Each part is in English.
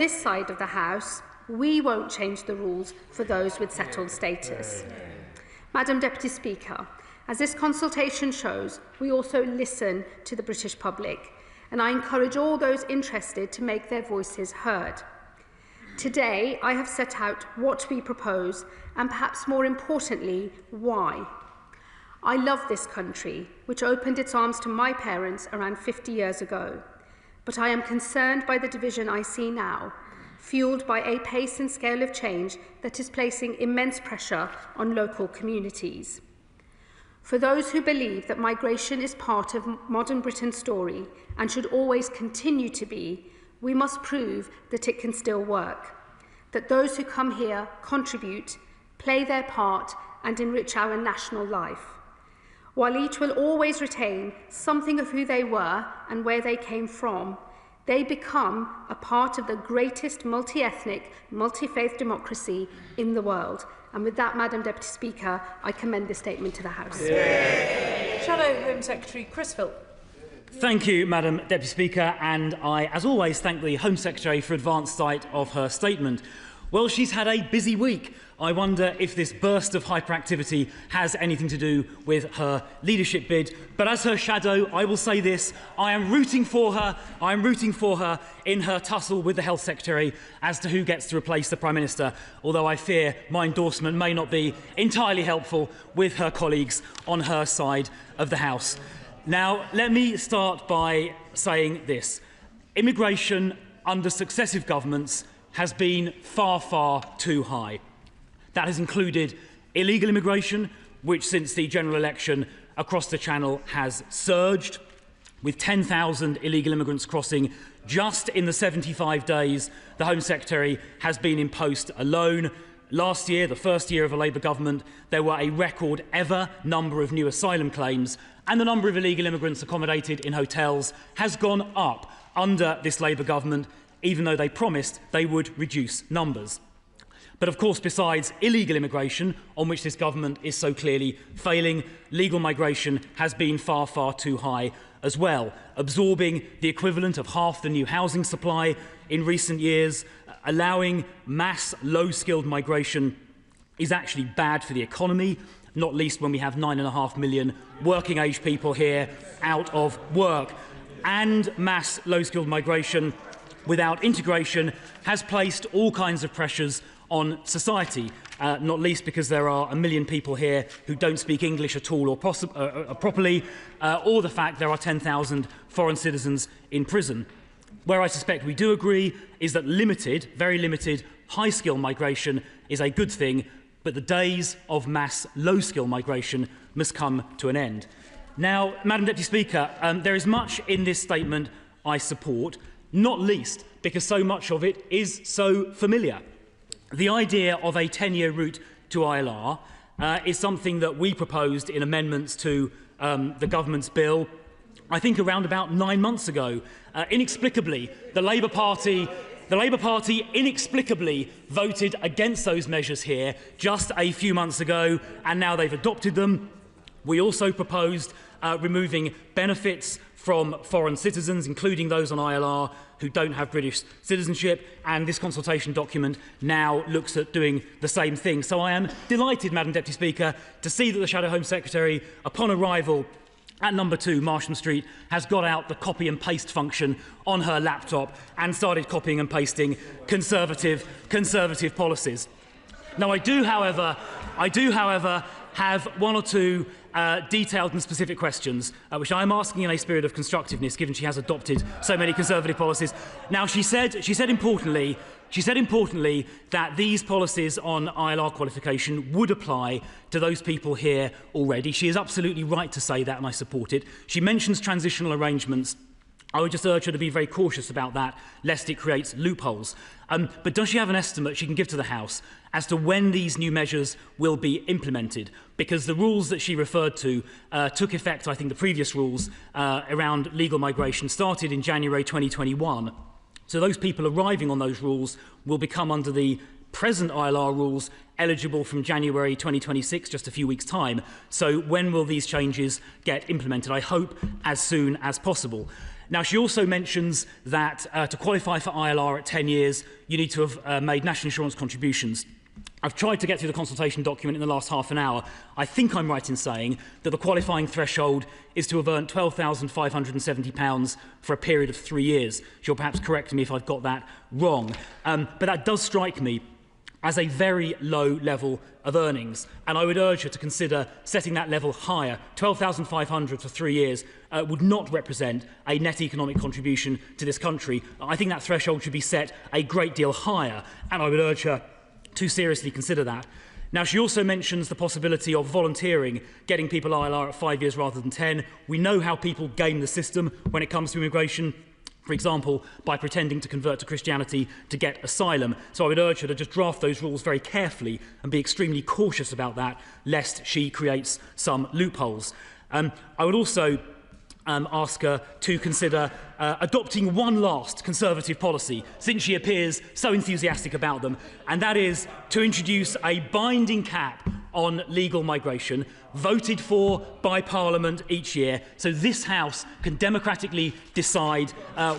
this side of the House, we won't change the rules for those with settled status. Madam Deputy Speaker, as this consultation shows, we also listen to the British public, and I encourage all those interested to make their voices heard. Today, I have set out what we propose, and perhaps more importantly, why. I love this country, which opened its arms to my parents around 50 years ago. But I am concerned by the division I see now, fuelled by a pace and scale of change that is placing immense pressure on local communities. For those who believe that migration is part of modern Britain's story and should always continue to be, we must prove that it can still work, that those who come here contribute, play their part and enrich our national life. While each will always retain something of who they were and where they came from, they become a part of the greatest multi-ethnic, multi-faith democracy in the world. And with that, Madam Deputy Speaker, I commend this statement to the House. Yeah. Shadow Home Secretary Chris Philp. Thank you, Madam Deputy Speaker, and I, as always, thank the Home Secretary for advance sight of her statement. Well, she's had a busy week. I wonder if this burst of hyperactivity has anything to do with her leadership bid. But as her shadow, I will say this: I am rooting for her. I am rooting for her in her tussle with the Health Secretary as to who gets to replace the Prime Minister, although I fear my endorsement may not be entirely helpful with her colleagues on her side of the House. Now, let me start by saying this. Immigration under successive governments has been far, far too high. That has included illegal immigration, which since the general election across the Channel has surged, with 10,000 illegal immigrants crossing just in the 75 days the Home Secretary has been in post alone. Last year, the first year of a Labour government, there were a record ever number of new asylum claims, and the number of illegal immigrants accommodated in hotels has gone up under this Labour government, even though they promised they would reduce numbers. But of course, besides illegal immigration, on which this government is so clearly failing, legal migration has been far, far too high as well, absorbing the equivalent of half the new housing supply in recent years. Allowing mass low-skilled migration is actually bad for the economy, not least when we have 9.5 million working-age people here out of work. And mass low-skilled migration without integration has placed all kinds of pressures on society, not least because there are 1 million people here who don't speak English at all or properly, or the fact there are 10,000 foreign citizens in prison. Where I suspect we do agree is that limited, very limited, high-skill migration is a good thing, but the days of mass low-skill migration must come to an end. Now, Madam Deputy Speaker, there is much in this statement I support, not least because so much of it is so familiar. The idea of a 10-year route to ILR is something that we proposed in amendments to the government's bill, I think around about 9 months ago. Inexplicably, the Labour Party inexplicably voted against those measures here just a few months ago, and now they've adopted them. We also proposed removing benefits from foreign citizens, including those on ILR who don't have British citizenship, and this consultation document now looks at doing the same thing. So I am delighted, Madam Deputy Speaker, to see that the Shadow Home Secretary, upon arrival at number 2 Marsham Street, has got out the copy and paste function on her laptop and started copying and pasting conservative policies. Now, I do, however, have one or two detailed and specific questions, which I am asking in a spirit of constructiveness, given she has adopted so many conservative policies. Now, she said importantly that these policies on ILR qualification would apply to those people here already. She is absolutely right to say that, and I support it. She mentions transitional arrangements. I would just urge her to be very cautious about that, lest it creates loopholes. But does she have an estimate she can give to the House as to when these new measures will be implemented? Because the rules that she referred to took effect, I think the previous rules around legal migration started in January 2021. So those people arriving on those rules will become, under the present ILR rules, eligible from January 2026, just a few weeks' time. So when will these changes get implemented? I hope as soon as possible. Now, she also mentions that to qualify for ILR at 10 years, you need to have made national insurance contributions. I've tried to get through the consultation document in the last half an hour. I think I'm right in saying that the qualifying threshold is to have earned £12,570 for a period of 3 years. She'll perhaps correct me if I've got that wrong. But that does strike me as a very low level of earnings, and I would urge her to consider setting that level higher. £12,500 for 3 years would not represent a net economic contribution to this country. I think that threshold should be set a great deal higher, and I would urge her to seriously consider that. Now, she also mentions the possibility of volunteering, getting people ILR at 5 years rather than 10. We know how people game the system when it comes to immigration, for example, by pretending to convert to Christianity to get asylum. So I would urge her to just draft those rules very carefully and be extremely cautious about that, lest she creates some loopholes. I would also ask her to consider adopting one last Conservative policy, since she appears so enthusiastic about them, and that is to introduce a binding cap on legal migration, voted for by Parliament each year, so this House can democratically decide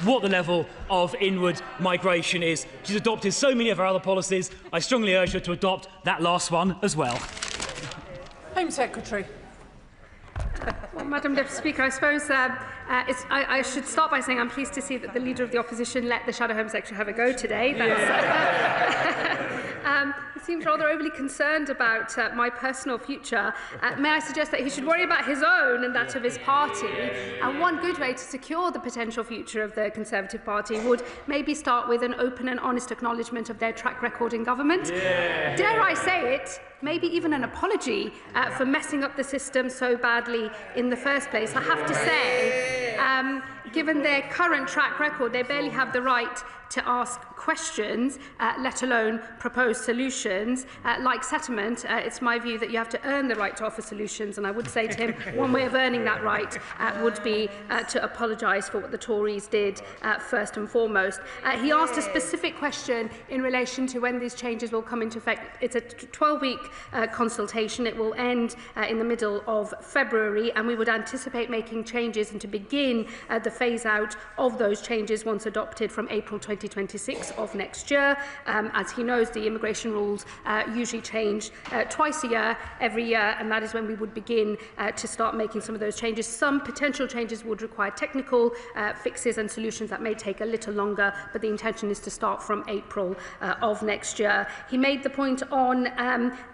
what the level of inward migration is. She's adopted so many of her other policies. I strongly urge her to adopt that last one as well. Home Secretary. Well, Madam Deputy Speaker, I suppose I should start by saying I'm pleased to see that the Leader of the Opposition let the Shadow Home Secretary have a go today. He seems rather overly concerned about my personal future. May I suggest that he should worry about his own and that of his party? And one good way to secure the potential future of the Conservative Party would maybe start with an open and honest acknowledgement of their track record in government. Yeah. Dare I say it? Maybe even an apology for messing up the system so badly in the first place. I have to say, given their current track record, they barely have the right to ask questions, let alone propose solutions. Like settlement, it's my view that you have to earn the right to offer solutions, and I would say to him, one way of earning that right would be to apologise for what the Tories did first and foremost. He asked a specific question in relation to when these changes will come into effect. It's a 12-week consultation. It will end in the middle of February, and we would anticipate making changes and to begin the phase-out of those changes once adopted from April 2026 of next year. As he knows, the immigration rules usually change twice a year, every year, and that is when we would begin to start making some of those changes. Some potential changes would require technical fixes and solutions that may take a little longer, but the intention is to start from April of next year. He made the point on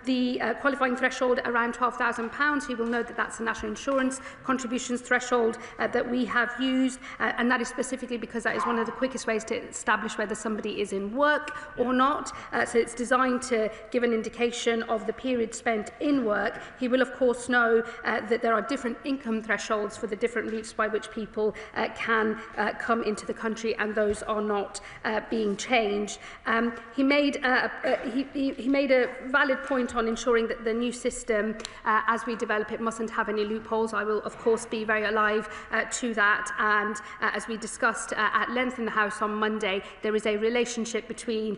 the qualifying threshold around £12,000. He will note that that's the national insurance contributions threshold that we have used, and that is specifically because that is one of the quickest ways to establish whether somebody is in work or not. So it's designed to give an indication of the period spent in work. He will, of course, know that there are different income thresholds for the different routes by which people can come into the country, and those are not being changed. He made a valid point on ensuring that the new system, as we develop it, mustn't have any loopholes. I will, of course, be very alive to that, and as we discussed at length in the House on Monday, there is a relationship between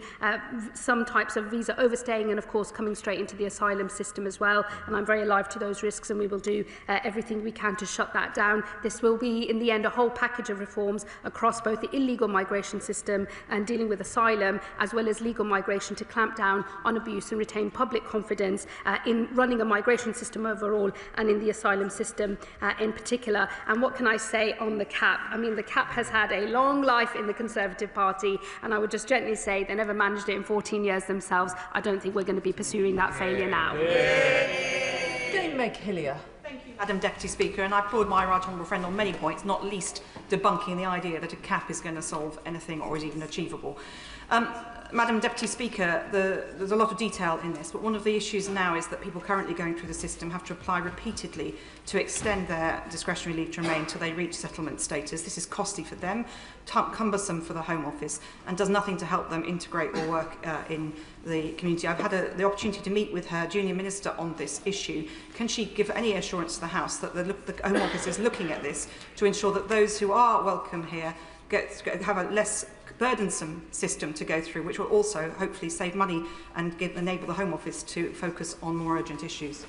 some types of visa overstaying and, of course, coming straight into the asylum system as well, and I'm very alive to those risks, and we will do everything we can to shut that down. This will be, in the end, a whole package of reforms across both the illegal migration system and dealing with asylum, as well as legal migration, to clamp down on abuse and retain public confidence in running a migration system overall and in the asylum system in particular. And what can I say on the cap? I mean, the cap has had a long life in the Conservative Party, and I would just gently say they never managed it in 14 years themselves. I don't think we're going to be pursuing that failure now. Dame Meg Hillier. Thank you, Madam Deputy Speaker, and I applaud my right honourable friend on many points, not least debunking the idea that a cap is going to solve anything or is even achievable. Madam Deputy Speaker, there's a lot of detail in this, but one of the issues now is that people currently going through the system have to apply repeatedly to extend their discretionary leave to remain until they reach settlement status. This is costly for them, cumbersome for the Home Office, and does nothing to help them integrate or work in the community. I've had the opportunity to meet with her junior minister on this issue. Can she give any assurance to the House that the Home Office is looking at this to ensure that those who are welcome here have a less burdensome system to go through, which will also hopefully save money and enable the Home Office to focus on more urgent issues?